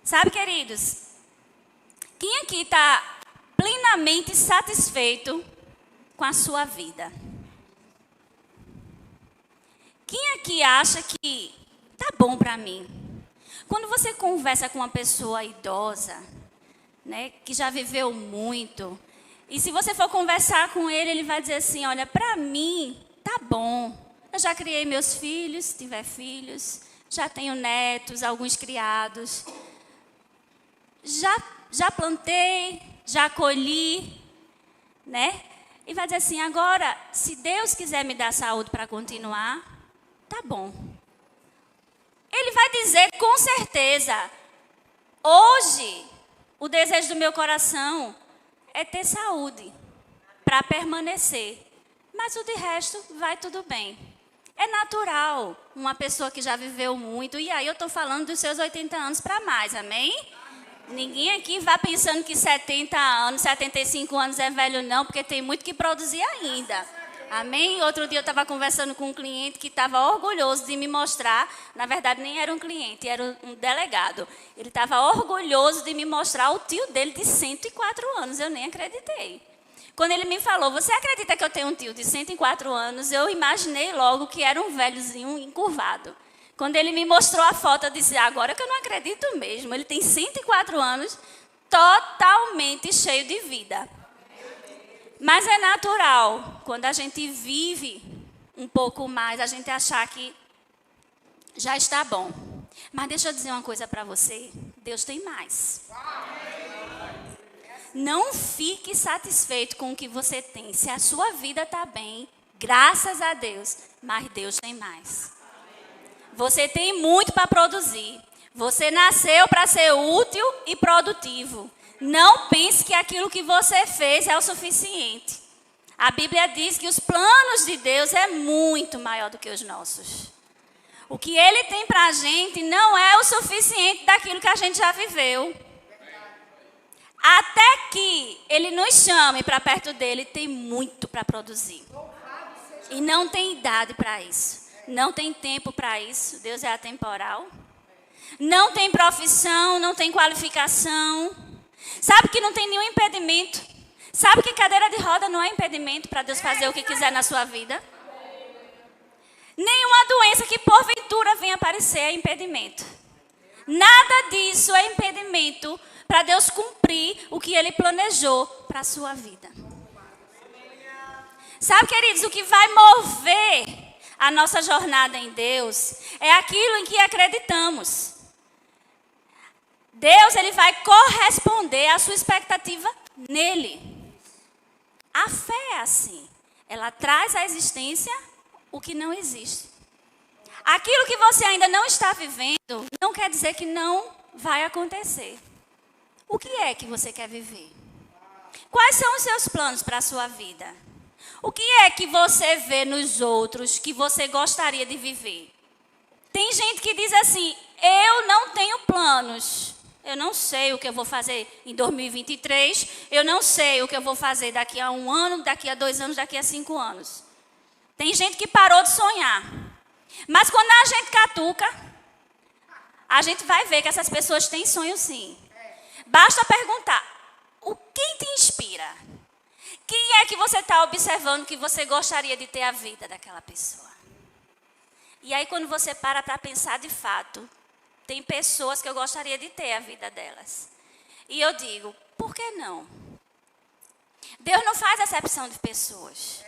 Sabe, queridos, quem aqui está plenamente satisfeito com a sua vida? Quem aqui acha que tá bom para mim? Quando você conversa com uma pessoa idosa, né, que já viveu muito, e se você for conversar com ele, ele vai dizer assim, olha, para mim tá bom. Eu já criei meus filhos, se tiver filhos, já tenho netos, alguns criados. Já plantei, já colhi, né? E vai dizer assim, agora, se Deus quiser me dar saúde para continuar, tá bom. Ele vai dizer com certeza, hoje, o desejo do meu coração é ter saúde para permanecer. Mas o de resto vai tudo bem. É natural uma pessoa que já viveu muito, e aí eu estou falando dos seus 80 anos para mais, amém? Ninguém aqui vai pensando que 70 anos, 75 anos é velho não, porque tem muito que produzir ainda. Amém? Outro dia eu estava conversando com um cliente que estava orgulhoso de me mostrar, na verdade nem era um cliente, era um delegado. Ele estava orgulhoso de me mostrar o tio dele de 104 anos, eu nem acreditei. Quando ele me falou, você acredita que eu tenho um tio de 104 anos? Eu imaginei logo que era um velhozinho encurvado. Quando ele me mostrou a foto, eu disse, agora que eu não acredito mesmo. Ele tem 104 anos, totalmente cheio de vida. Mas é natural, quando a gente vive um pouco mais, a gente achar que já está bom. Mas deixa eu dizer uma coisa para você, Deus tem mais. Não fique satisfeito com o que você tem. Se a sua vida está bem, graças a Deus, mas Deus tem mais. Você tem muito para produzir. Você nasceu para ser útil e produtivo. Não pense que aquilo que você fez é o suficiente. A Bíblia diz que os planos de Deus é muito maior do que os nossos. O que Ele tem para a gente não é o suficiente daquilo que a gente já viveu. Até que Ele nos chame para perto dEle, tem muito para produzir. E não tem idade para isso. Não tem tempo para isso. Deus é atemporal. Não tem profissão, não tem qualificação. Sabe que não tem nenhum impedimento. Sabe que cadeira de roda não é impedimento para Deus fazer o que quiser na sua vida. Nenhuma doença que porventura venha aparecer é impedimento. Nada disso é impedimento para Deus cumprir o que Ele planejou para a sua vida. Sabe, queridos, o que vai mover a nossa jornada em Deus é aquilo em que acreditamos. Deus, Ele vai corresponder à sua expectativa nele. A fé é assim. Ela traz à existência o que não existe. Aquilo que você ainda não está vivendo, não quer dizer que não vai acontecer. O que é que você quer viver? Quais são os seus planos para a sua vida? O que é que você vê nos outros que você gostaria de viver? Tem gente que diz assim, eu não tenho planos. Eu não sei o que eu vou fazer em 2023. Eu não sei o que eu vou fazer daqui a 1 ano, daqui a 2 anos, daqui a 5 anos. Tem gente que parou de sonhar. Mas quando a gente catuca, a gente vai ver que essas pessoas têm sonho sim. Basta perguntar, o que te inspira? Quem é que você está observando que você gostaria de ter a vida daquela pessoa? E aí quando você para pensar de fato, tem pessoas que eu gostaria de ter a vida delas. E eu digo, por que não? Deus não faz acepção de pessoas.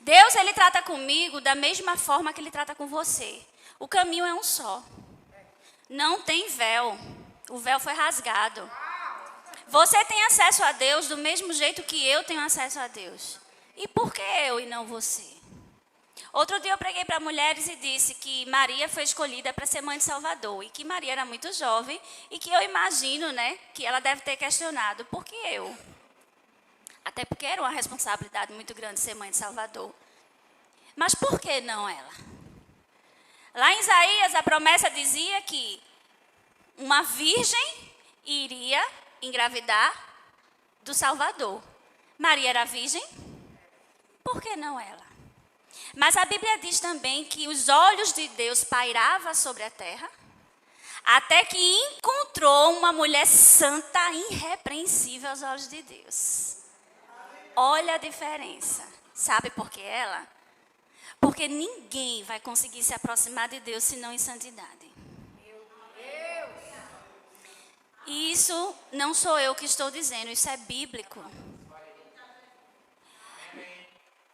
Deus, Ele trata comigo da mesma forma que Ele trata com você. O caminho é um só. Não tem véu. O véu foi rasgado. Você tem acesso a Deus do mesmo jeito que eu tenho acesso a Deus. E por que eu e não você? Outro dia eu preguei para mulheres e disse que Maria foi escolhida para ser mãe de Salvador. E que Maria era muito jovem e que eu imagino, né, que ela deve ter questionado, por que eu? Até porque era uma responsabilidade muito grande ser mãe de Salvador. Mas por que não ela? Lá em Isaías a promessa dizia que uma virgem iria engravidar do Salvador. Maria era virgem? Por que não ela? Mas a Bíblia diz também que os olhos de Deus pairavam sobre a terra, até que encontrou uma mulher santa, irrepreensível aos olhos de Deus. Olha a diferença. Sabe por que ela? Porque ninguém vai conseguir se aproximar de Deus senão em santidade. E isso não sou eu que estou dizendo, isso é bíblico.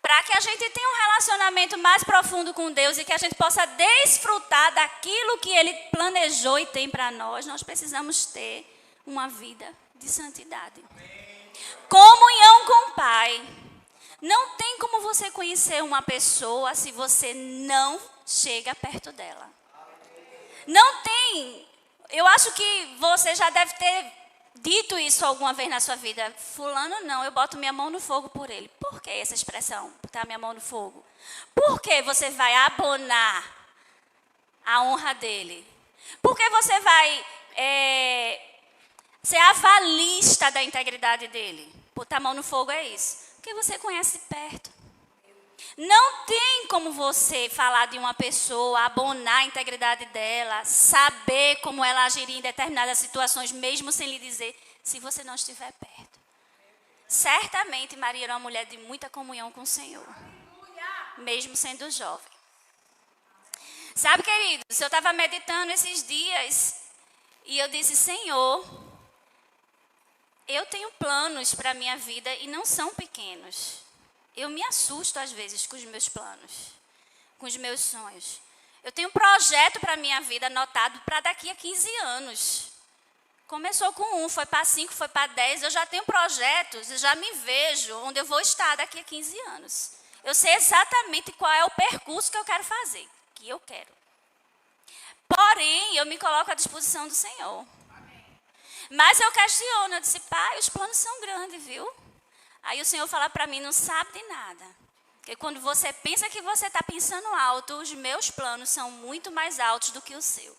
Para que a gente tenha um relacionamento mais profundo com Deus e que a gente possa desfrutar daquilo que Ele planejou e tem para nós, nós precisamos ter uma vida de santidade. Comunhão com o Pai. Não tem como você conhecer uma pessoa se você não chega perto dela. Não tem. Eu acho que você já deve ter dito isso alguma vez na sua vida. Fulano não, eu boto minha mão no fogo por ele. Por que essa expressão, botar minha mão no fogo? Por que você vai abonar a honra dele? Por que você vai ser avalista da integridade dele? Botar a mão no fogo é isso. Porque você conhece de perto. Não tem como você falar de uma pessoa, abonar a integridade dela, saber como ela agiria em determinadas situações, mesmo sem lhe dizer, se você não estiver perto. Certamente Maria era uma mulher de muita comunhão com o Senhor, mesmo sendo jovem. Sabe, queridos, eu estava meditando esses dias e eu disse, Senhor, eu tenho planos para a minha vida e não são pequenos. Eu me assusto às vezes com os meus planos, com os meus sonhos. Eu tenho um projeto para a minha vida anotado para daqui a 15 anos. Começou com 1, foi para 5, foi para 10. Eu já tenho projetos, eu já me vejo onde eu vou estar daqui a 15 anos. Eu sei exatamente qual é o percurso que eu quero fazer, que eu quero. Porém, eu me coloco à disposição do Senhor. Mas eu questiono, eu disse, pai, os planos são grandes, viu? Aí o Senhor fala para mim, não sabe de nada. Porque quando você pensa que você está pensando alto, os meus planos são muito mais altos do que o seu.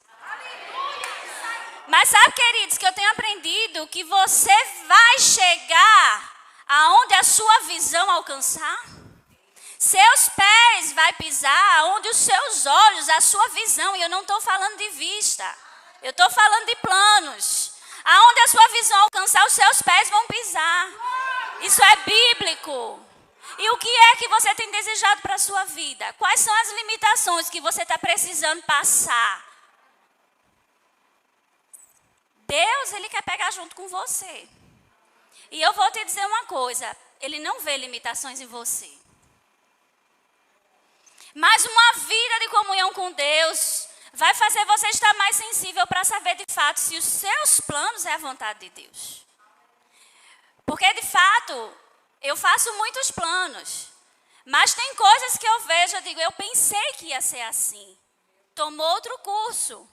Mas sabe, queridos, que eu tenho aprendido que você vai chegar aonde a sua visão alcançar. Seus pés vai pisar aonde os seus olhos, a sua visão. E eu não estou falando de vista, eu estou falando de planos. Aonde a sua visão alcançar, os seus pés vão pisar. Isso é bíblico. E o que é que você tem desejado para a sua vida? Quais são as limitações que você está precisando passar? Deus, Ele quer pegar junto com você. E eu vou te dizer uma coisa, Ele não vê limitações em você. Mas uma vida de comunhão com Deus vai fazer você estar mais sensível para saber de fato se os seus planos é a vontade de Deus. Porque de fato, eu faço muitos planos. Mas tem coisas que eu vejo, eu digo, eu pensei que ia ser assim. Tomou outro curso.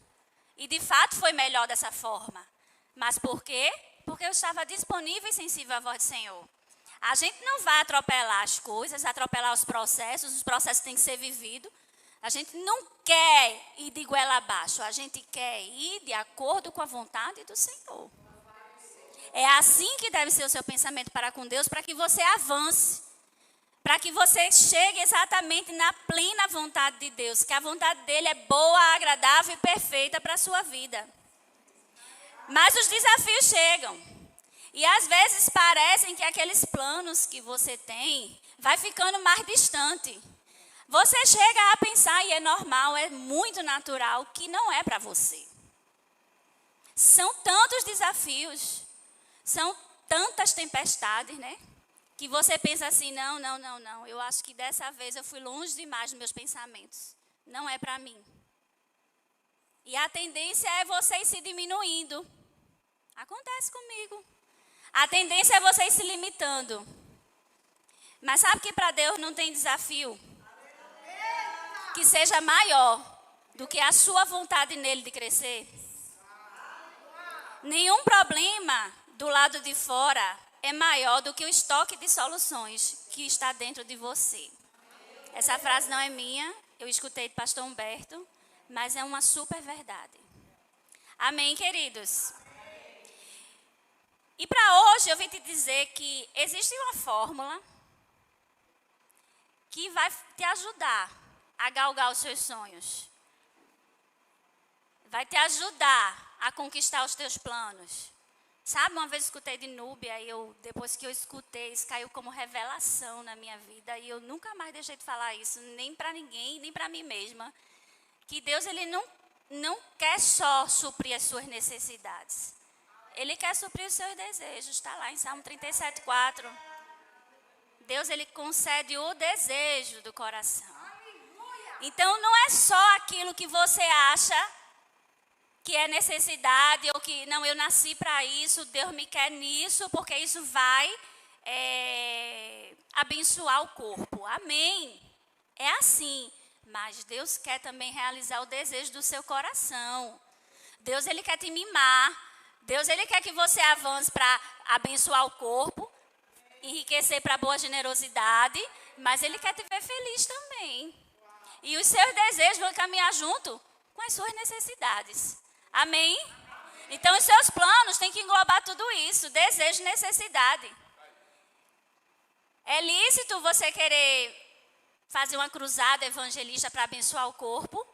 E de fato foi melhor dessa forma. Mas por quê? Porque eu estava disponível e sensível à voz do Senhor. A gente não vai atropelar as coisas, atropelar os processos têm que ser vividos. A gente não quer ir de goela abaixo, a gente quer ir de acordo com a vontade do Senhor. É assim que deve ser o seu pensamento para com Deus, para que você avance. Para que você chegue exatamente na plena vontade de Deus, que a vontade dele é boa, agradável e perfeita para a sua vida. Mas os desafios chegam. E às vezes parecem que aqueles planos que você tem vai ficando mais distante. Você chega a pensar, e é normal, é muito natural, que não é para você. São tantos desafios, são tantas tempestades, né? Que você pensa assim, não, eu acho que dessa vez eu fui longe demais dos meus pensamentos. Não é para mim. E a tendência é você ir se diminuindo. Acontece comigo. A tendência é você ir se limitando. Mas sabe que para Deus não tem desafio que seja maior do que a sua vontade nele de crescer? Nenhum problema do lado de fora é maior do que o estoque de soluções que está dentro de você. Essa frase não é minha, eu escutei do pastor Humberto, mas é uma super verdade. Amém, queridos? E para hoje eu vim te dizer que existe uma fórmula que vai te ajudar a galgar os seus sonhos. vai te ajudar a conquistar os teus planos. Sabe, uma vez eu escutei de Núbia, e depois que eu escutei, isso caiu como revelação na minha vida, e eu nunca mais deixei de falar isso, nem para ninguém, nem para mim mesma, que Deus, ele não quer só suprir as suas necessidades. Ele quer suprir os seus desejos, está lá em Salmo 37:4. Deus, ele concede o desejo do coração. Então, não é só aquilo que você acha que é necessidade, ou que, não, eu nasci para isso, Deus me quer nisso, porque isso vai abençoar o corpo. Amém. É assim. Mas Deus quer também realizar o desejo do seu coração. Deus, ele quer te mimar. Deus, ele quer que você avance para abençoar o corpo, enriquecer para boa generosidade, mas ele quer te ver feliz também. E os seus desejos vão caminhar junto com as suas necessidades. Amém? Então, os seus planos têm que englobar tudo isso, desejo e necessidade. É lícito você querer fazer uma cruzada evangelista para abençoar o corpo,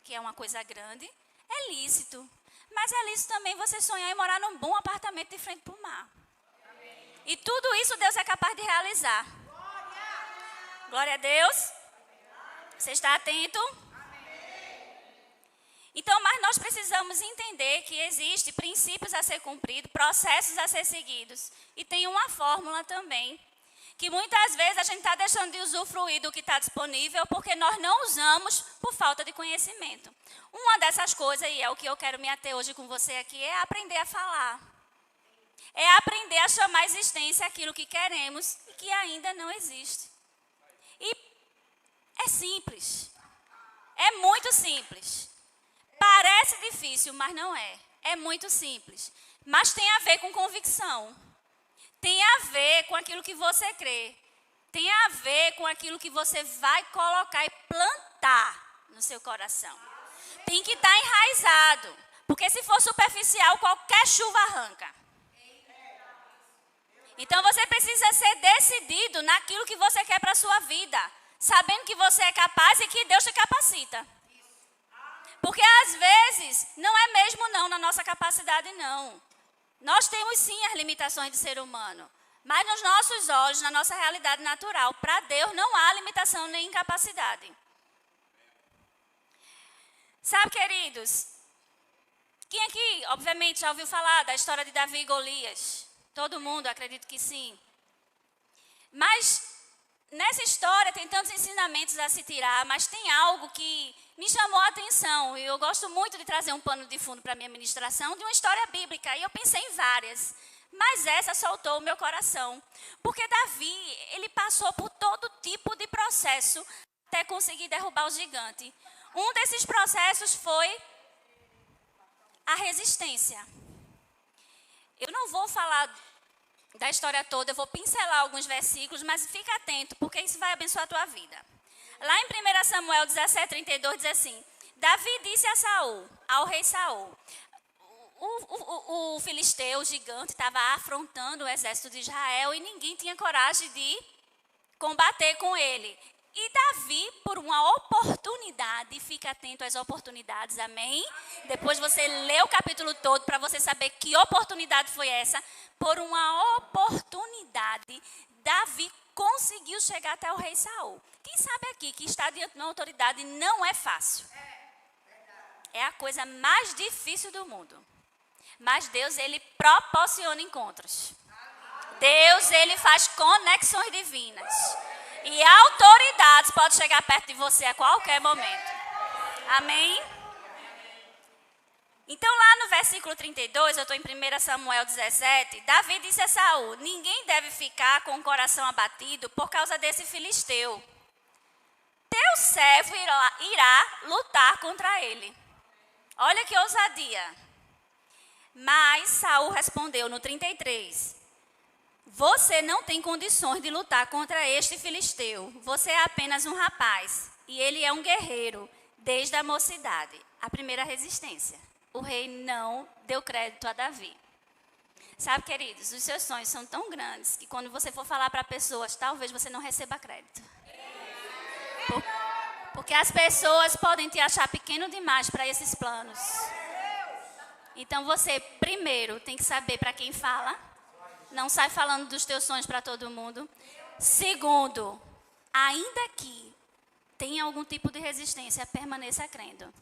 que é uma coisa grande. É lícito. Mas é lícito também você sonhar em morar num bom apartamento de frente para o mar. E tudo isso Deus é capaz de realizar. Glória a Deus. Você está atento? Então, mas nós precisamos entender que existem princípios a ser cumpridos, processos a ser seguidos. E tem uma fórmula também, que muitas vezes a gente está deixando de usufruir do que está disponível porque nós não usamos por falta de conhecimento. Uma dessas coisas, e é o que eu quero me ater hoje com você aqui, é aprender a falar. É aprender a chamar à existência aquilo que queremos e que ainda não existe. E é simples. É muito simples. Parece difícil, mas não é. É muito simples. Mas tem a ver com convicção. Tem a ver com aquilo que você crê. Tem a ver com aquilo que você vai colocar e plantar no seu coração. Tem que estar enraizado. Porque se for superficial, qualquer chuva arranca. Então você precisa ser decidido naquilo que você quer para a sua vida. Sabendo que você é capaz e que Deus te capacita. Porque às vezes não é mesmo não na nossa capacidade não. Nós temos sim as limitações de ser humano. Mas nos nossos olhos, na nossa realidade natural, para Deus não há limitação nem incapacidade. Sabe, queridos, quem aqui, obviamente, já ouviu falar da história de Davi e Golias? Todo mundo, acredito que sim. Mas nessa história tem tantos ensinamentos a se tirar, mas tem algo que me chamou a atenção. E eu gosto muito de trazer um pano de fundo para a minha ministração de uma história bíblica. E eu pensei em várias. Mas essa soltou o meu coração. Porque Davi, ele passou por todo tipo de processo até conseguir derrubar o gigante. Um desses processos foi a resistência. Eu não vou falar da história toda, eu vou pincelar alguns versículos, mas fica atento, porque isso vai abençoar a tua vida. Lá em 1 Samuel 17:32 diz assim: Davi disse a Saul, ao rei Saul, o filisteu, o gigante, estava afrontando o exército de Israel e ninguém tinha coragem de combater com ele. E Davi, por uma oportunidade, fica atento às oportunidades, amém? Depois você lê o capítulo todo para você saber que oportunidade foi essa. Por uma oportunidade, Davi conseguiu chegar até o rei Saul. Quem sabe aqui que estar diante de uma autoridade não é fácil. É a coisa mais difícil do mundo. Mas Deus, ele proporciona encontros. Deus, ele faz conexões divinas. E autoridades podem chegar perto de você a qualquer momento. Amém? Então, lá no versículo 32, eu estou em 1 Samuel 17, Davi disse a Saul: ninguém deve ficar com o coração abatido por causa desse filisteu. Teu servo irá lutar contra ele. Olha que ousadia. Mas Saul respondeu no 33: você não tem condições de lutar contra este filisteu. Você é apenas um rapaz e ele é um guerreiro desde a mocidade. A primeira resistência. O rei não deu crédito a Davi. Sabe, queridos, os seus sonhos são tão grandes que quando você for falar para pessoas, talvez você não receba crédito. Porque as pessoas podem te achar pequeno demais para esses planos. Então você, primeiro, tem que saber para quem fala. Não sai falando dos teus sonhos para todo mundo. Segundo, ainda que tenha algum tipo de resistência, permaneça crendo.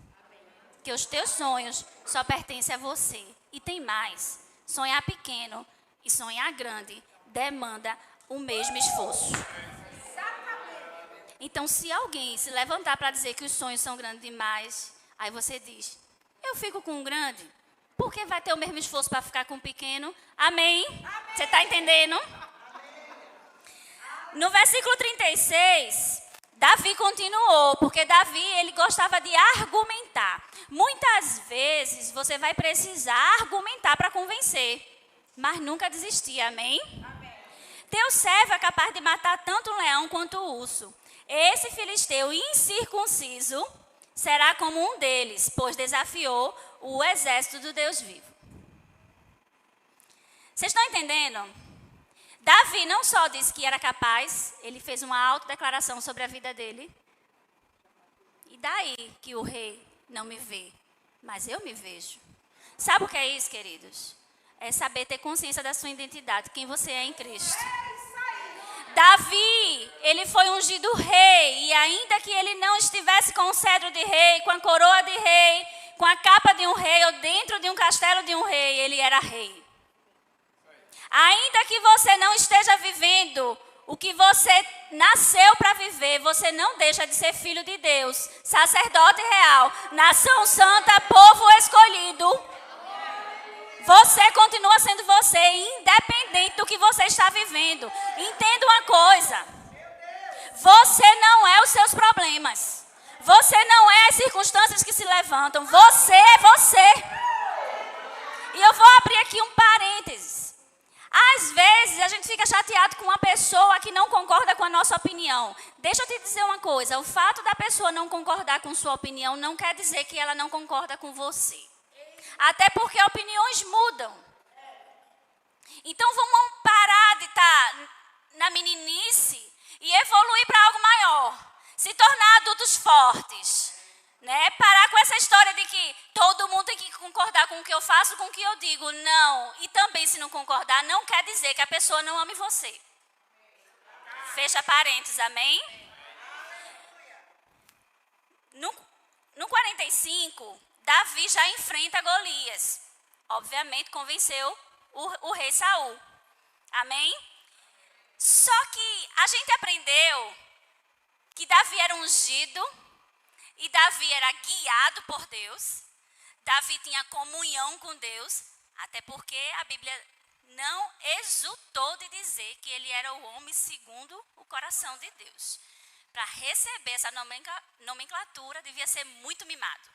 Que os teus sonhos só pertencem a você. E tem mais. Sonhar pequeno e sonhar grande demanda o mesmo esforço. Então, se alguém se levantar para dizer que os sonhos são grandes demais, aí você diz, eu fico com um grande, porque vai ter o mesmo esforço para ficar com um pequeno. Amém? Você está entendendo? No versículo 36, Davi continuou, porque Davi, ele gostava de argumentar. Muitas vezes, você vai precisar argumentar para convencer, mas nunca desistir, amém? Teu servo é capaz de matar tanto o leão quanto o urso. Esse filisteu incircunciso será como um deles, pois desafiou o exército do Deus vivo. Vocês estão entendendo? Davi não só disse que era capaz, ele fez uma autodeclaração sobre a vida dele. E daí que o rei não me vê, mas eu me vejo. Sabe o que é isso, queridos? É saber ter consciência da sua identidade, quem você é em Cristo. Davi, ele foi ungido rei, e ainda que ele não estivesse com o cetro de rei, com a coroa de rei, com a capa de um rei, ou dentro de um castelo de um rei, ele era rei. Ainda que você não esteja vivendo o que você nasceu para viver, você não deixa de ser filho de Deus, sacerdote real, nação santa, povo escolhido. Você continua sendo você, independente do que você está vivendo. Entenda uma coisa. Você não é os seus problemas. Você não é as circunstâncias que se levantam. Você é você. E eu vou abrir aqui um parênteses. Às vezes a gente fica chateado com uma pessoa que não concorda com a nossa opinião. Deixa eu te dizer uma coisa. O fato da pessoa não concordar com sua opinião não quer dizer que ela não concorda com você. Até porque opiniões mudam. Então vamos parar de estar na meninice e evoluir para algo maior. Se tornar adultos fortes. Né? Parar com essa história de que todo mundo tem que concordar com o que eu faço, com o que eu digo. Não. E também se não concordar, não quer dizer que a pessoa não ame você. Fecha parênteses, amém? No 45... Davi já enfrenta Golias. Obviamente, convenceu o rei Saul. Amém? Só que a gente aprendeu que Davi era ungido e Davi era guiado por Deus. Davi tinha comunhão com Deus, até porque a Bíblia não exultou de dizer que ele era o homem segundo o coração de Deus. Para receber essa nomenclatura, devia ser muito mimado.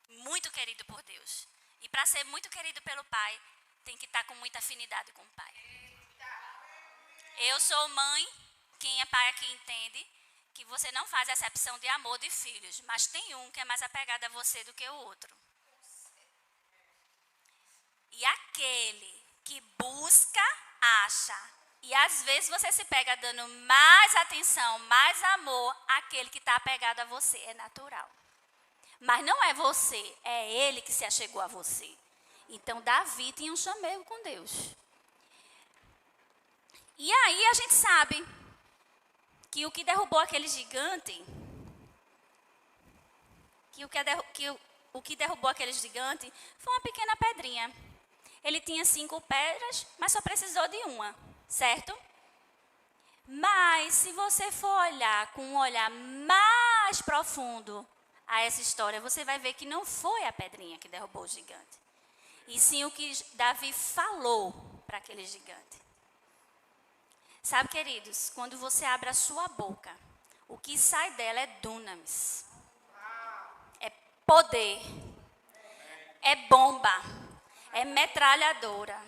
Muito querido por Deus. E para ser muito querido pelo Pai, tem que estar com muita afinidade com o Pai. Eu sou mãe, quem é pai aqui entende, que você não faz acepção de amor de filhos, mas tem um que é mais apegado a você do que o outro. E aquele que busca, acha. E às vezes você se pega dando mais atenção, mais amor àquele que está apegado a você. É natural. Mas não é você, é ele que se achegou a você. Então, Davi tinha um chamego com Deus. E aí a gente sabe que o que derrubou aquele gigante, o que derrubou aquele gigante foi uma pequena pedrinha. Ele tinha 5 pedras, mas só precisou de uma, certo? Mas se você for olhar com um olhar mais profundo a essa história, você vai ver que não foi a pedrinha que derrubou o gigante, e sim o que Davi falou para aquele gigante. Sabe, queridos, quando você abre a sua boca, o que sai dela é dunamis, é poder, é bomba, é metralhadora.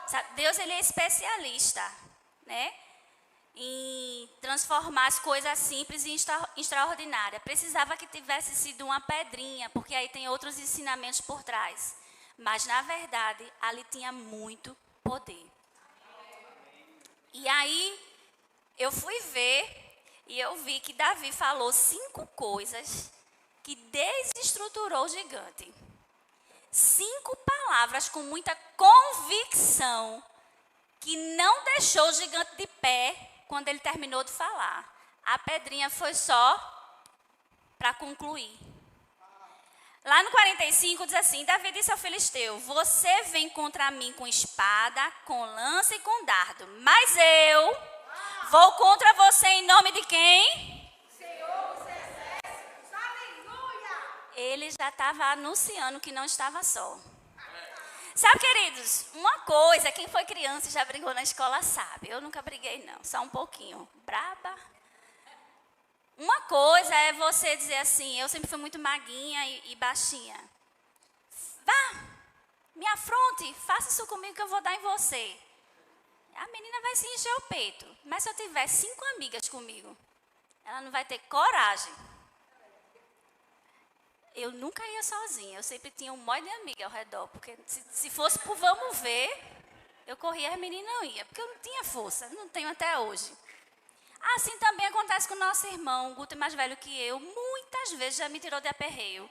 Sabe, Deus, ele é especialista, né? Em transformar as coisas simples em extraordinárias. Precisava que tivesse sido uma pedrinha, porque aí tem outros ensinamentos por trás. Mas, na verdade, ali tinha muito poder. E aí, eu fui ver, E eu vi que Davi falou 5 coisas que desestruturou o gigante. 5 palavras com muita convicção que não deixou o gigante de pé quando ele terminou de falar. A pedrinha foi só para concluir. Lá no 45 diz assim, Davi disse ao filisteu, você vem contra mim com espada, com lança e com dardo, mas eu vou contra você em nome de quem? Senhor dos exércitos, aleluia! Ele já estava anunciando que não estava só. Sabe, queridos, uma coisa, quem foi criança e já brigou na escola sabe, eu nunca briguei não, só um pouquinho, braba. Uma coisa é você dizer assim, eu sempre fui muito maguinha e baixinha. Vá, me afronte, faça isso comigo que eu vou dar em você. A menina vai se encher o peito. Mas se eu tiver 5 amigas comigo, ela não vai ter coragem. Eu nunca ia sozinha, eu sempre tinha um monte de amiga ao redor. Porque se fosse por vamos ver, eu corria, as meninas não iam. Porque eu não tinha força, não tenho até hoje. Assim também acontece com o nosso irmão, o Guto é mais velho que eu, muitas vezes já me tirou de aperreio.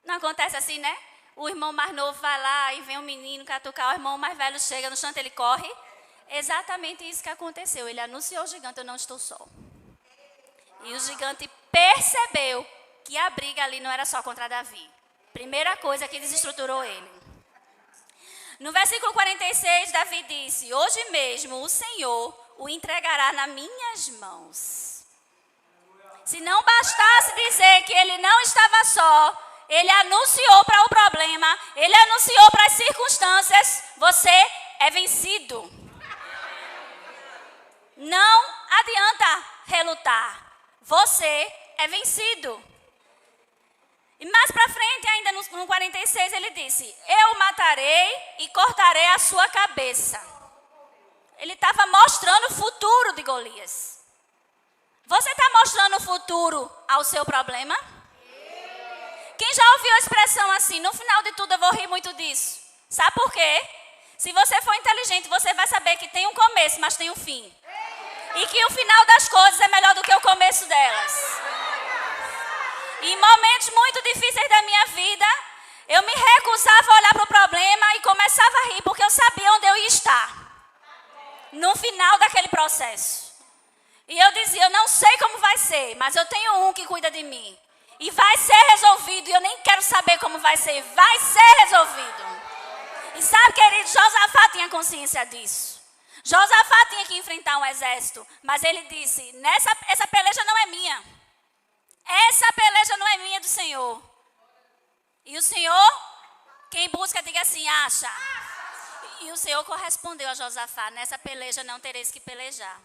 Não acontece assim, né? O irmão mais novo vai lá e vem um menino catucar, o irmão mais velho chega no chão, ele corre. Exatamente isso que aconteceu, ele anunciou ao gigante, eu não estou só. E o gigante percebeu que a briga ali não era só contra Davi. Primeira coisa que desestruturou ele. No versículo 46, Davi disse, hoje mesmo o Senhor o entregará nas minhas mãos. Se não bastasse dizer que ele não estava só, ele anunciou para o problema, ele anunciou para as circunstâncias, você é vencido. Não adianta relutar, você é vencido. E mais para frente, ainda no 46, ele disse, eu matarei e cortarei a sua cabeça. Ele estava mostrando o futuro de Golias. Você está mostrando o futuro ao seu problema? Quem já ouviu a expressão assim, no final de tudo eu vou rir muito disso. Sabe por quê? Se você for inteligente, você vai saber que tem um começo, mas tem um fim. E que o final das coisas é melhor do que o começo delas. Em momentos muito difíceis da minha vida, eu me recusava a olhar para o problema e começava a rir, porque eu sabia onde eu ia estar. No final daquele processo. E eu dizia, eu não sei como vai ser, mas eu tenho um que cuida de mim. E vai ser resolvido, e eu nem quero saber como vai ser resolvido. E sabe, querido, Josafá tinha consciência disso. Josafá tinha que enfrentar um exército, mas ele disse, essa peleja não é minha. Essa peleja não é minha, é do Senhor. E o Senhor, quem busca, diga assim, acha. E o Senhor correspondeu a Josafá, nessa peleja não tereis que pelejar.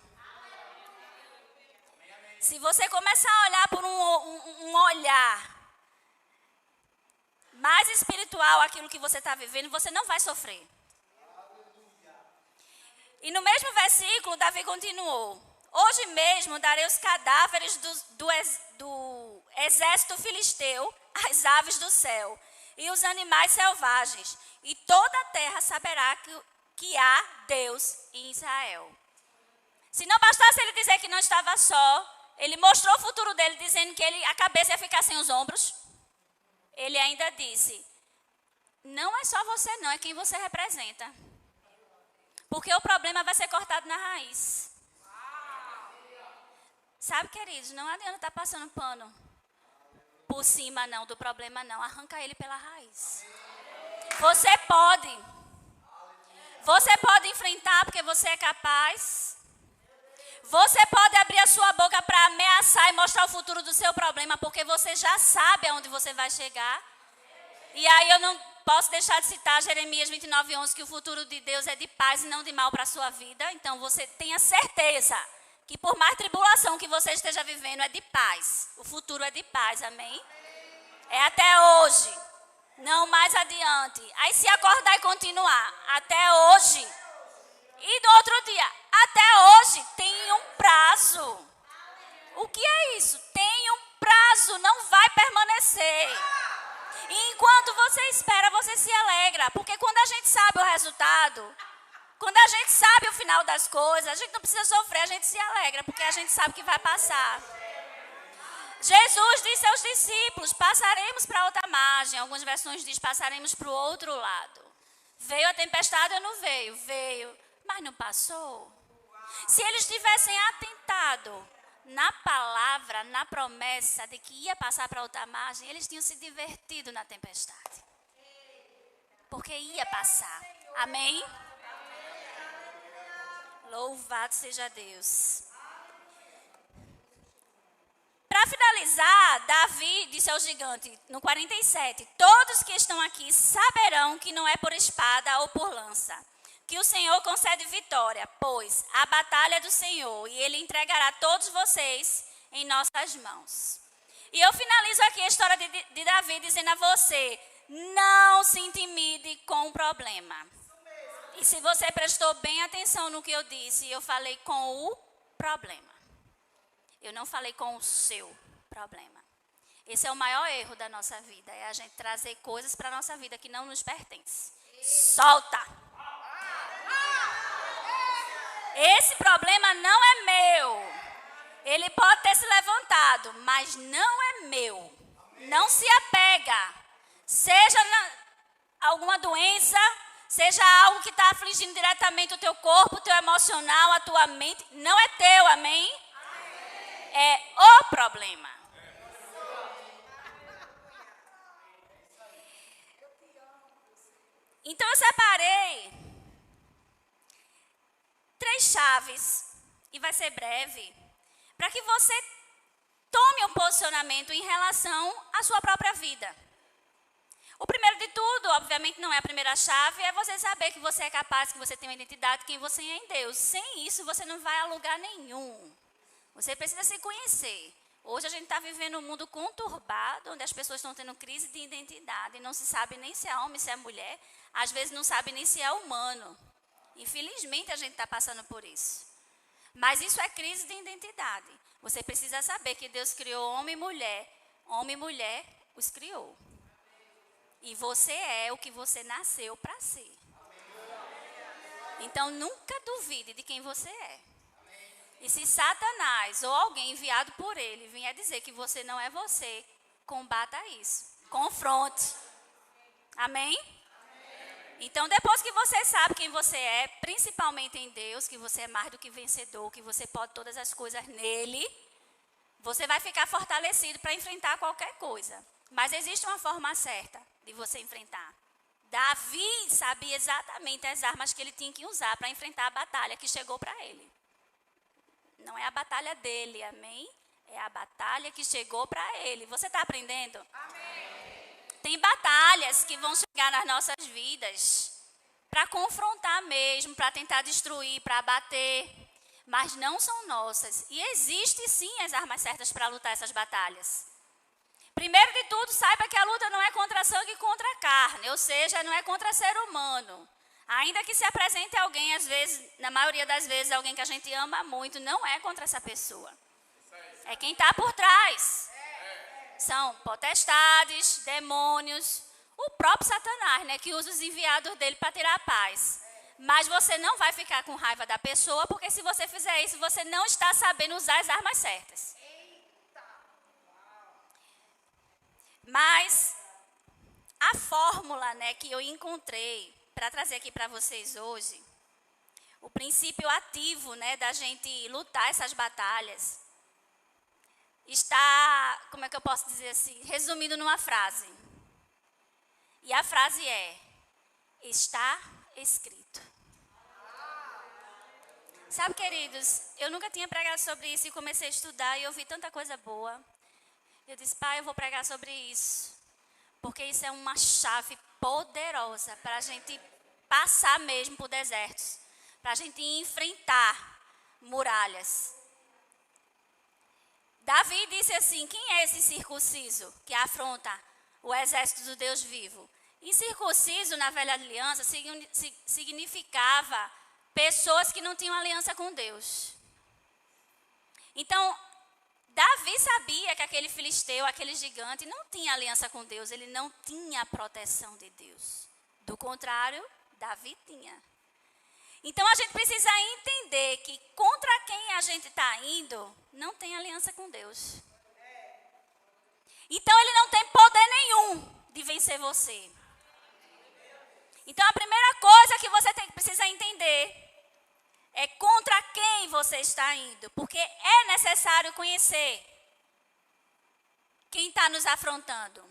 Se você começar a olhar por um olhar mais espiritual aquilo que você está vivendo, você não vai sofrer. E no mesmo versículo, Davi continuou. Hoje mesmo darei os cadáveres do exército filisteu às aves do céu e os animais selvagens. E toda a terra saberá que há Deus em Israel. Se não bastasse ele dizer que não estava só, ele mostrou o futuro dele dizendo que a cabeça ia ficar sem os ombros. Ele ainda disse, não é só você não, é quem você representa. Porque o problema vai ser cortado na raiz. Sabe, queridos, não adianta estar passando pano por cima não, do problema não. Arranca ele pela raiz. Você pode enfrentar porque você é capaz. Você pode abrir a sua boca para ameaçar e mostrar o futuro do seu problema, porque você já sabe aonde você vai chegar. E aí eu não posso deixar de citar Jeremias 29:11, que o futuro de Deus é de paz e não de mal para a sua vida. Então você tenha certeza que por mais tribulação que você esteja vivendo, é de paz. O futuro é de paz, amém? É até hoje, não mais adiante. Aí se acordar e continuar, até hoje. E do outro dia, até hoje, tem um prazo. O que é isso? Tem um prazo, não vai permanecer. E enquanto você espera, você se alegra. Porque quando a gente sabe o resultado, Quando a gente sabe o final das coisas, a gente não precisa sofrer, a gente se alegra, porque a gente sabe que vai passar. Jesus disse aos discípulos, passaremos para outra margem. Algumas versões dizem, passaremos para o outro lado. Veio a tempestade ou não veio? Veio, mas não passou. Se eles tivessem atentado na palavra, na promessa de que ia passar para outra margem, eles tinham se divertido na tempestade. Porque ia passar. Amém? Louvado seja Deus. Para finalizar, Davi disse ao gigante, no 47, todos que estão aqui saberão que não é por espada ou por lança, que o Senhor concede vitória, pois a batalha é do Senhor e Ele entregará todos vocês em nossas mãos. E eu finalizo aqui a história de Davi dizendo a você, não se intimide com o problema. E se você prestou bem atenção no que eu disse, eu falei com o problema. Eu não falei com o seu problema. Esse é o maior erro da nossa vida, é a gente trazer coisas para a nossa vida que não nos pertencem. Solta! Esse problema não é meu. Ele pode ter se levantado, mas não é meu. Não se apega. Seja alguma doença, seja algo que está afligindo diretamente o teu corpo, o teu emocional, a tua mente, não é teu, amém? É o problema. Então eu separei 3 chaves, e vai ser breve, para que você tome um posicionamento em relação à sua própria vida. O primeiro de tudo, obviamente não é a primeira chave, é você saber que você é capaz, que você tem uma identidade, quem você é em Deus. Sem isso, você não vai a lugar nenhum. Você precisa se conhecer. Hoje a gente está vivendo um mundo conturbado, onde as pessoas estão tendo crise de identidade. Não se sabe nem se é homem, se é mulher. Às vezes não sabe nem se é humano. Infelizmente a gente está passando por isso. Mas isso é crise de identidade. Você precisa saber que Deus criou homem e mulher os criou. E você é o que você nasceu para ser. Então nunca duvide de quem você é. E se Satanás ou alguém enviado por ele vier dizer que você não é você, combata isso. Confronte. Amém? Então, depois que você sabe quem você é, principalmente em Deus, que você é mais do que vencedor, que você pode todas as coisas nele, você vai ficar fortalecido para enfrentar qualquer coisa. Mas existe uma forma certa de você enfrentar. Davi sabia exatamente as armas que ele tinha que usar para enfrentar a batalha que chegou para ele. Não é a batalha dele, amém? É a batalha que chegou para ele. Você está aprendendo? Amém. Tem batalhas que vão chegar nas nossas vidas para confrontar mesmo, para tentar destruir, para abater, mas não são nossas. E existem sim as armas certas para lutar essas batalhas. Primeiro de tudo, saiba que a luta não é contra sangue e contra carne, ou seja, não é contra ser humano. Ainda que se apresente alguém, às vezes, na maioria das vezes, alguém que a gente ama muito, não é contra essa pessoa. É quem está por trás. São potestades, demônios, o próprio Satanás, né, que usa os enviados dele para tirar a paz. Mas você não vai ficar com raiva da pessoa, porque se você fizer isso, você não está sabendo usar as armas certas. Mas a fórmula, né, que eu encontrei para trazer aqui para vocês hoje, o princípio ativo, né, da gente lutar essas batalhas, está, como é que eu posso dizer assim, resumido numa frase. E a frase é, está escrito. Sabe, queridos, eu nunca tinha pregado sobre isso e comecei a estudar e ouvi tanta coisa boa. Eu disse, pai, eu vou pregar sobre isso, porque isso é uma chave poderosa para a gente passar mesmo por desertos, para a gente enfrentar muralhas. Davi disse assim, quem é esse circunciso que afronta o exército do Deus vivo? E circunciso na velha aliança significava pessoas que não tinham aliança com Deus. Então, Davi sabia que aquele filisteu, aquele gigante, não tinha aliança com Deus, ele não tinha a proteção de Deus. Do contrário, Davi tinha. Então a gente precisa entender que contra quem a gente está indo, não tem aliança com Deus. Então ele não tem poder nenhum de vencer você. Então a primeira coisa que você precisa entender é contra quem você está indo. Porque é necessário conhecer quem está nos afrontando.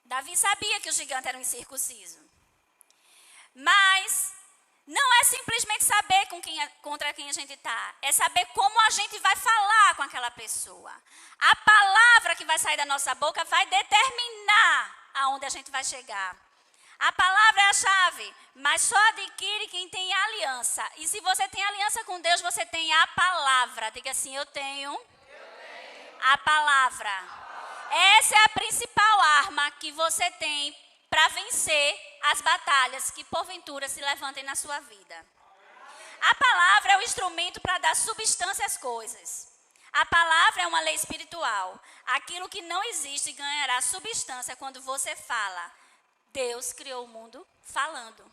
Davi sabia que o gigante era um incircunciso. Mas não é simplesmente saber contra quem a gente está. É saber como a gente vai falar com aquela pessoa. A palavra que vai sair da nossa boca vai determinar aonde a gente vai chegar. A palavra é a chave, mas só adquire quem tem aliança. E se você tem aliança com Deus, você tem a palavra. Diga assim, eu tenho a palavra. Essa é a principal arma que você tem para vencer as batalhas que porventura se levantem na sua vida. A palavra é o instrumento para dar substância às coisas. A palavra é uma lei espiritual. Aquilo que não existe ganhará substância quando você fala. Deus criou o mundo falando.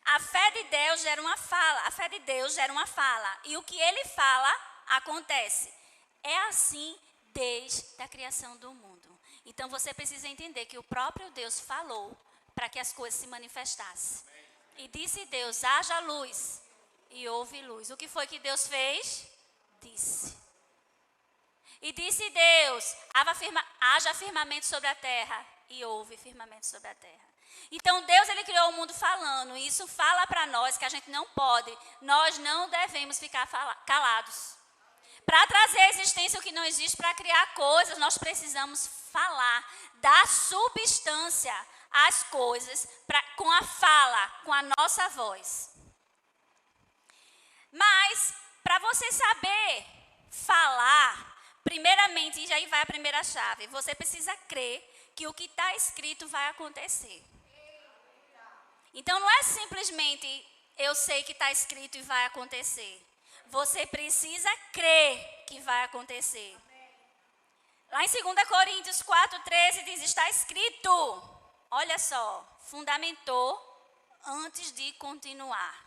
A fé de Deus gera uma fala. A fé de Deus gera uma fala. E o que ele fala, acontece. É assim desde a criação do mundo. Então você precisa entender que o próprio Deus falou para que as coisas se manifestassem. E disse Deus, haja luz. E houve luz. O que foi que Deus fez? Disse. E disse Deus, haja firmamento sobre a terra. E houve firmamento sobre a terra. Então Deus, ele criou o mundo falando. E isso fala para nós que a gente não pode, nós não devemos ficar calados. Para trazer à existência o que não existe, para criar coisas, nós precisamos falar, dar substância às coisas com a fala, com a nossa voz. Mas, para você saber falar, primeiramente, e aí vai a primeira chave, você precisa crer que o que está escrito vai acontecer. Então, não é simplesmente eu sei que está escrito e vai acontecer. Você precisa crer que vai acontecer. Lá em 2 Coríntios 4,13 diz, está escrito, olha só, fundamentou antes de continuar.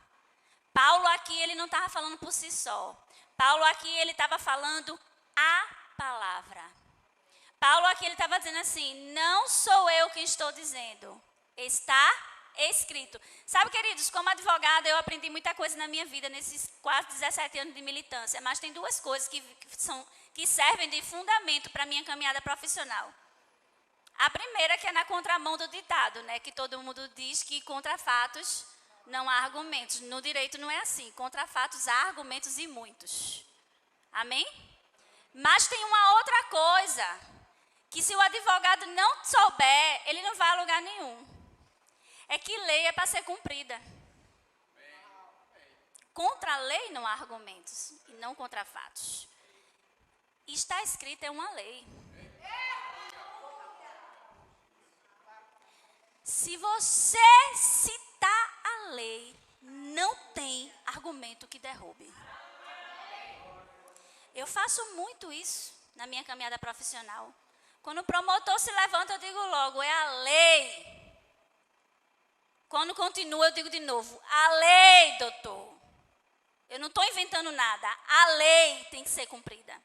Paulo aqui, ele não estava falando por si só. Paulo aqui, ele estava falando a palavra. Paulo aqui, ele estava dizendo assim, não sou eu quem estou dizendo, está escrito. Sabe, queridos, como advogada, eu aprendi muita coisa na minha vida, nesses quase 17 anos de militância, mas tem duas coisas que servem de fundamento para a minha caminhada profissional. A primeira, que é na contramão do ditado, né, que todo mundo diz que contra fatos não há argumentos. No direito não é assim, contra fatos há argumentos e muitos. Amém? Mas tem uma outra coisa, que se o advogado não souber, ele não vai a lugar nenhum. É que lei é para ser cumprida. Contra a lei não há argumentos, e não contra fatos. Está escrito é uma lei. Se você citar a lei, não tem argumento que derrube. Eu faço muito isso na minha caminhada profissional. Quando o promotor se levanta, eu digo logo, é a lei. Quando continua, eu digo de novo, a lei, doutor. Eu não estou inventando nada, a lei tem que ser cumprida.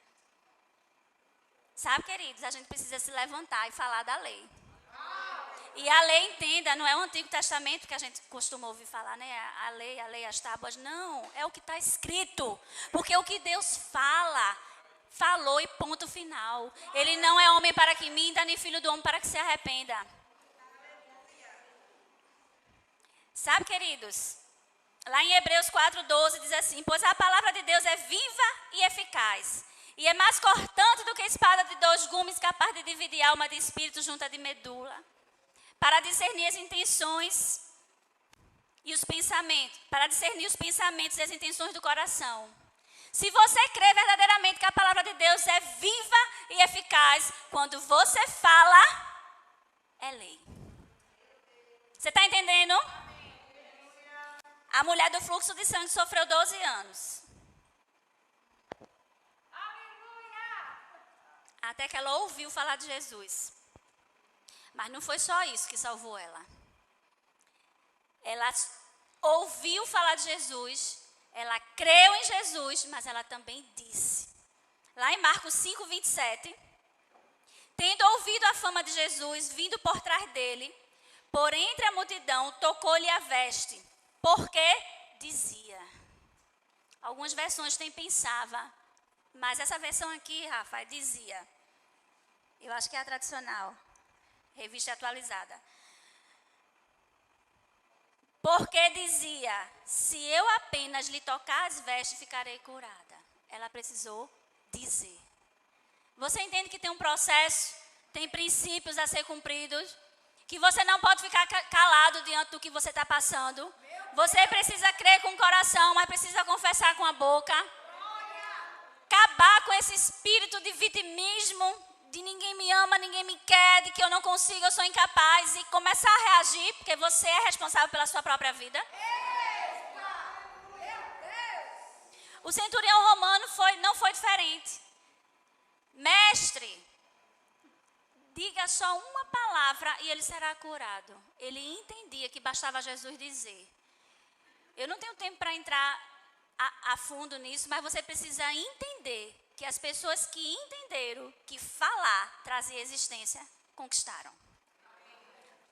Sabe, queridos, a gente precisa se levantar e falar da lei. E a lei, entenda, não é o Antigo Testamento que a gente costuma ouvir falar, né? A lei, as tábuas. Não, é o que está escrito. Porque o que Deus fala, falou e ponto final. Ele não é homem para que minta, nem filho do homem para que se arrependa. Sabe, queridos, lá em Hebreus 4,12 diz assim, pois a palavra de Deus é viva e eficaz, e é mais cortante do que a espada de 2 gumes, capaz de dividir alma de espírito junta de medula, para discernir as intenções e os pensamentos, para discernir os pensamentos e as intenções do coração. Se você crê verdadeiramente que a palavra de Deus é viva e eficaz, quando você fala, é lei. Você está entendendo? A mulher do fluxo de sangue sofreu 12 anos. Até que ela ouviu falar de Jesus. Mas não foi só isso que salvou ela. Ela ouviu falar de Jesus, ela creu em Jesus, mas ela também disse. Lá em Marcos 5, 27, tendo ouvido a fama de Jesus, vindo por trás dele, por entre a multidão, tocou-lhe a veste, porque dizia. Algumas versões têm pensava, mas essa versão aqui, Rafa, dizia. Eu acho que é a tradicional, revista atualizada. Porque dizia, se eu apenas lhe tocar as vestes, ficarei curada. Ela precisou dizer. Você entende que tem um processo, tem princípios a ser cumpridos, que você não pode ficar calado diante do que você está passando. Você precisa crer com o coração, mas precisa confessar com a boca. Acabar com esse espírito de vitimismo, de ninguém me ama, ninguém me quer, de que eu não consigo, eu sou incapaz, e começar a reagir, porque você é responsável pela sua própria vida. O centurião romano não foi diferente. Mestre, diga só uma palavra e ele será curado. Ele entendia que bastava Jesus dizer. Eu não tenho tempo para entrar a fundo nisso, mas você precisa entender que as pessoas que entenderam que falar trazia existência, conquistaram.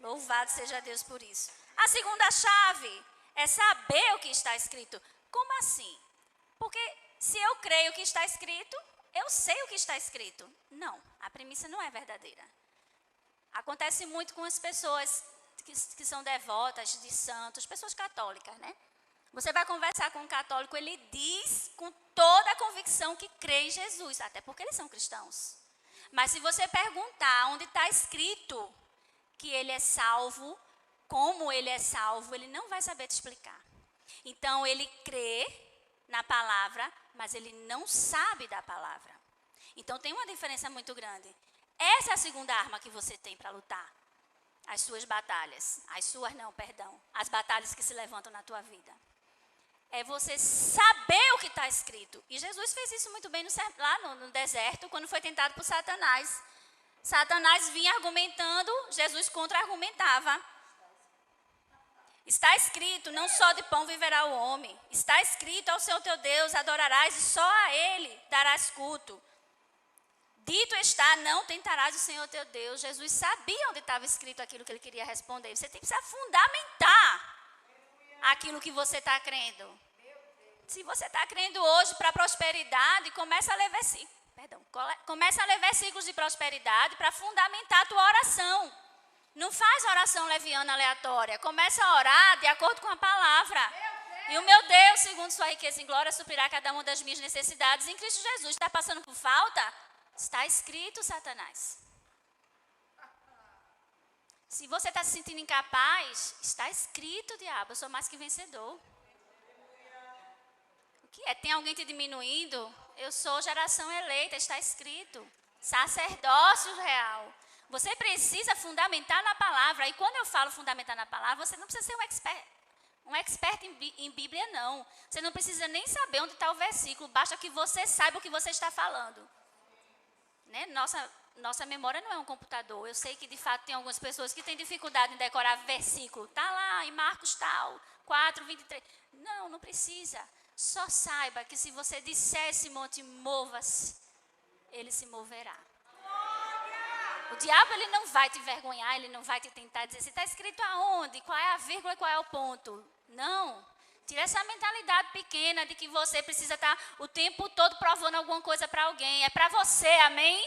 Louvado seja Deus por isso. A segunda chave é saber o que está escrito. Como assim? Porque se eu creio o que está escrito, eu sei o que está escrito. Não, a premissa não é verdadeira. Acontece muito com as pessoas que são devotas de santos, pessoas católicas, né? Você vai conversar com um católico, ele diz com toda a convicção que crê em Jesus, até porque eles são cristãos. Mas se você perguntar onde está escrito que ele é salvo, como ele é salvo, ele não vai saber te explicar. Então, ele crê na palavra, mas ele não sabe da palavra. Então, tem uma diferença muito grande. Essa é a segunda arma que você tem para lutar. As suas batalhas. As batalhas que se levantam na tua vida. É você saber o que está escrito. E Jesus fez isso muito bem lá no deserto, quando foi tentado por Satanás. Satanás vinha argumentando, Jesus contra-argumentava. Está escrito, não só de pão viverá o homem. Está escrito, ao Senhor teu Deus adorarás e só a Ele darás culto. Dito está, não tentarás o Senhor teu Deus. Jesus sabia onde estava escrito aquilo que ele queria responder. Você tem que precisar fundamentar aquilo que você está crendo. Se você está crendo hoje para prosperidade, começa a ler versículos de prosperidade para fundamentar a tua oração. Não faz oração leviana aleatória. Começa a orar de acordo com a palavra. E o meu Deus, segundo sua riqueza em glória, suprirá cada uma das minhas necessidades em Cristo Jesus. Está passando por falta? Está escrito, Satanás. Se você está se sentindo incapaz, está escrito, diabo, eu sou mais que vencedor. O que é? Tem alguém te diminuindo? Eu sou geração eleita, está escrito. Sacerdócio real. Você precisa fundamentar na palavra. E quando eu falo fundamentar na palavra, você não precisa ser um expert em Bíblia, não. Você não precisa nem saber onde está o versículo. Basta que você saiba o que você está falando. Né? Nossa memória não é um computador. Eu sei que, de fato, tem algumas pessoas que têm dificuldade em decorar versículo. Está lá em Marcos tal, 4, 23. Não precisa. Só saiba que se você disser esse monte, mova-se, ele se moverá. O diabo, ele não vai te envergonhar, ele não vai te tentar dizer, se está escrito aonde, qual é a vírgula e qual é o ponto. Não. Tira essa mentalidade pequena de que você precisa estar o tempo todo provando alguma coisa para alguém. É para você, amém?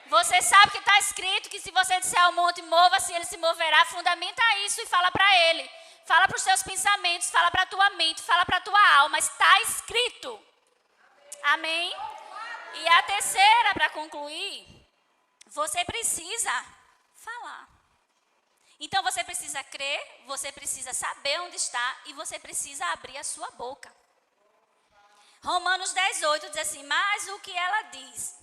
Você sabe que está escrito que se você disser ao monte, mova-se, ele se moverá. Fundamenta isso e fala para ele. Fala para os teus pensamentos, fala para a tua mente, fala para a tua alma. Está escrito. Amém? E a terceira, para concluir, você precisa falar. Então você precisa crer, você precisa saber onde está e você precisa abrir a sua boca. Romanos 18 diz assim, mas o que ela diz?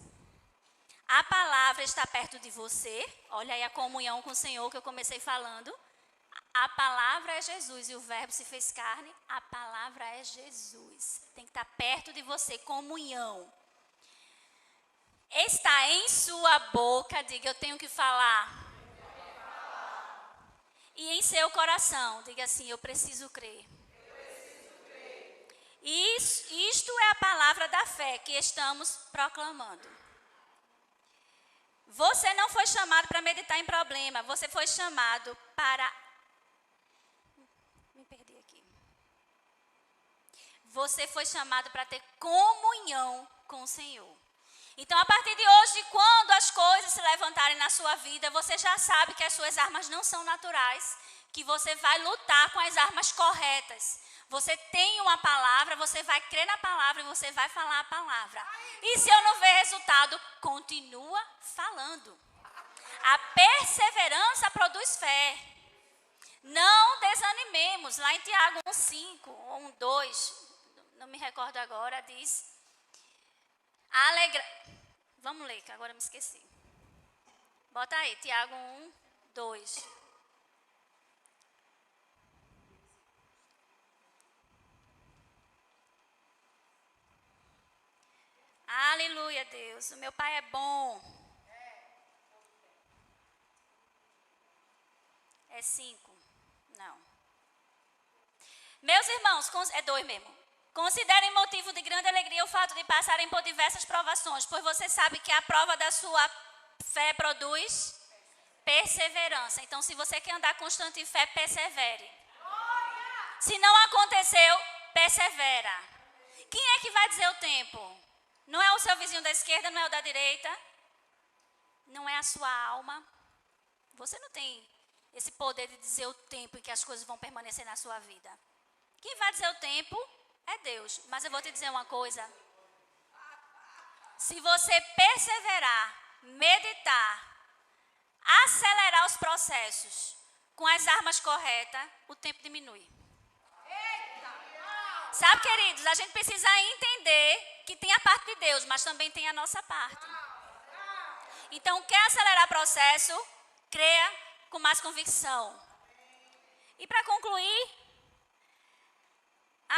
A palavra está perto de você. Olha aí a comunhão com o Senhor que eu comecei falando. A palavra é Jesus e o verbo se fez carne. A palavra é Jesus. Tem que estar perto de você, comunhão. Está em sua boca, diga eu tenho que falar. E em seu coração, diga assim, eu preciso crer. Isto é a palavra da fé que estamos proclamando. Você não foi chamado para meditar em problema, você foi chamado para... Me perdi aqui. Você foi chamado para ter comunhão com o Senhor. Então, a partir de hoje, quando as coisas se levantarem na sua vida, você já sabe que as suas armas não são naturais, que você vai lutar com as armas corretas. Você tem uma palavra, você vai crer na palavra e você vai falar a palavra. E se eu não ver resultado, continua falando. A perseverança produz fé. Não desanimemos. Lá em Tiago 1:5 ou 1:2, não me recordo agora, diz... Vamos ler, que agora eu me esqueci. Bota aí, Tiago 1:2. Aleluia, Deus. O meu Pai é bom. É 5? Não. Meus irmãos, é 2 mesmo. Considerem motivo de grande alegria o fato de passarem por diversas provações, pois você sabe que a prova da sua fé produz perseverança. Então, se você quer andar constante em fé, persevere. Se não aconteceu, persevera. Quem é que vai dizer o tempo? Não é o seu vizinho da esquerda, não é o da direita, não é a sua alma. Você não tem esse poder de dizer o tempo em que as coisas vão permanecer na sua vida. Quem vai dizer o tempo é Deus. Mas eu vou te dizer uma coisa. Se você perseverar, meditar, acelerar os processos com as armas corretas, o tempo diminui. Sabe, queridos, a gente precisa entender que tem a parte de Deus, mas também tem a nossa parte. Então, quer acelerar o processo, creia com mais convicção. E para concluir,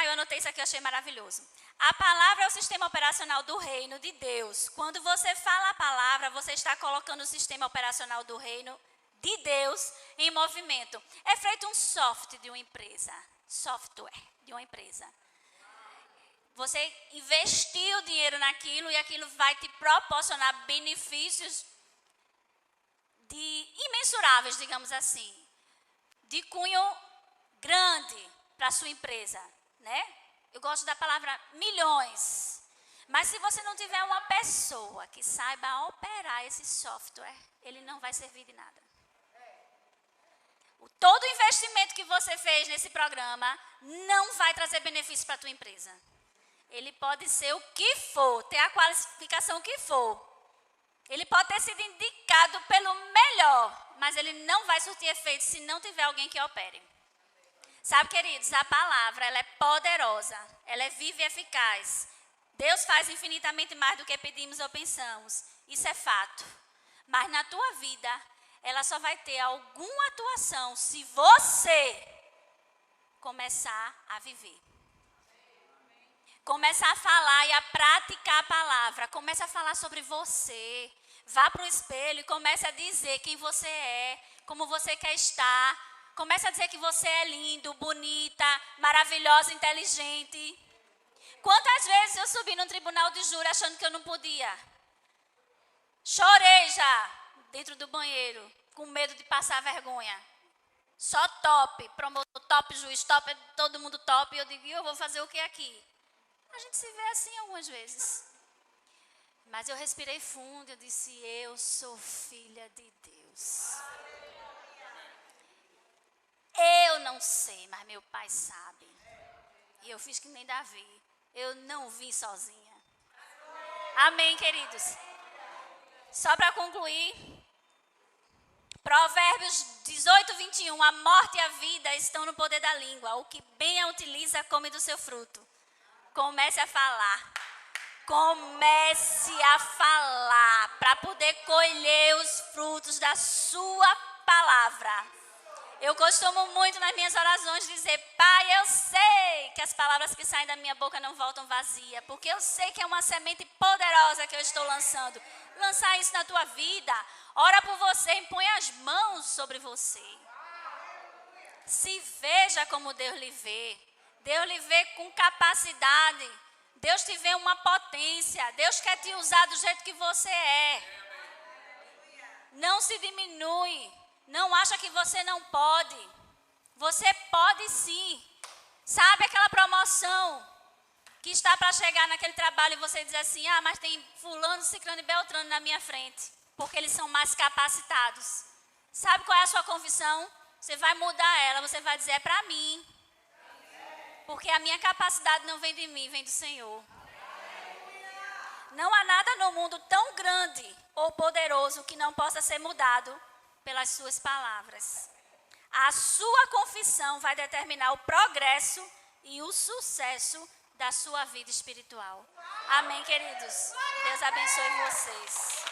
eu anotei isso aqui, eu achei maravilhoso. A palavra é o sistema operacional do reino de Deus. Quando você fala a palavra, você está colocando o sistema operacional do reino de Deus em movimento. É feito um software de uma empresa. Você investiu dinheiro naquilo e aquilo vai te proporcionar benefícios imensuráveis, digamos assim, de cunho grande para a sua empresa, né? Eu gosto da palavra milhões. Mas se você não tiver uma pessoa que saiba operar esse software, ele não vai servir de nada. Todo investimento que você fez nesse programa não vai trazer benefício para a tua empresa. Ele pode ser o que for, ter a qualificação que for. Ele pode ter sido indicado pelo melhor, mas ele não vai surtir efeito se não tiver alguém que opere. Sabe, queridos, a palavra, ela é poderosa, ela é viva e eficaz. Deus faz infinitamente mais do que pedimos ou pensamos. Isso é fato. Mas na tua vida, ela só vai ter alguma atuação se você começar a viver. Começar a falar e a praticar a palavra. Começa a falar sobre você. Vá para o espelho e comece a dizer quem você é, como você quer estar. Comece a dizer que você é lindo, bonita, maravilhosa, inteligente. Quantas vezes eu subi no tribunal de júri achando que eu não podia? Chorei já dentro do banheiro, com medo de passar vergonha. Só top, promotor top, juiz top, todo mundo top. E eu digo, eu vou fazer o que aqui? A gente se vê assim algumas vezes. Mas eu respirei fundo e eu disse, eu sou filha de Deus. Eu não sei, mas meu pai sabe. E eu fiz que nem Davi. Eu não vim sozinha. Amém, queridos? Só para concluir, Provérbios 18:21. A morte e a vida estão no poder da língua. O que bem a utiliza, come do seu fruto. Comece a falar. Comece a falar para poder colher os frutos da sua palavra. Eu costumo muito nas minhas orações dizer, Pai, eu sei que as palavras que saem da minha boca não voltam vazias, porque eu sei que é uma semente poderosa que eu estou lançando. Lançar isso na tua vida, ora por você, impõe as mãos sobre você. Se veja como Deus lhe vê. Deus lhe vê com capacidade. Deus te vê uma potência. Deus quer te usar do jeito que você é. Não se diminui. Não acha que você não pode. Você pode sim. Sabe aquela promoção que está para chegar naquele trabalho e você diz assim, mas tem fulano, ciclano e beltrano na minha frente, porque eles são mais capacitados. Sabe qual é a sua confissão? Você vai mudar ela, você vai dizer, é para mim. Porque a minha capacidade não vem de mim, vem do Senhor. Não há nada no mundo tão grande ou poderoso que não possa ser mudado pelas suas palavras. A sua confissão vai determinar o progresso e o sucesso da sua vida espiritual. Amém, queridos? Deus abençoe vocês.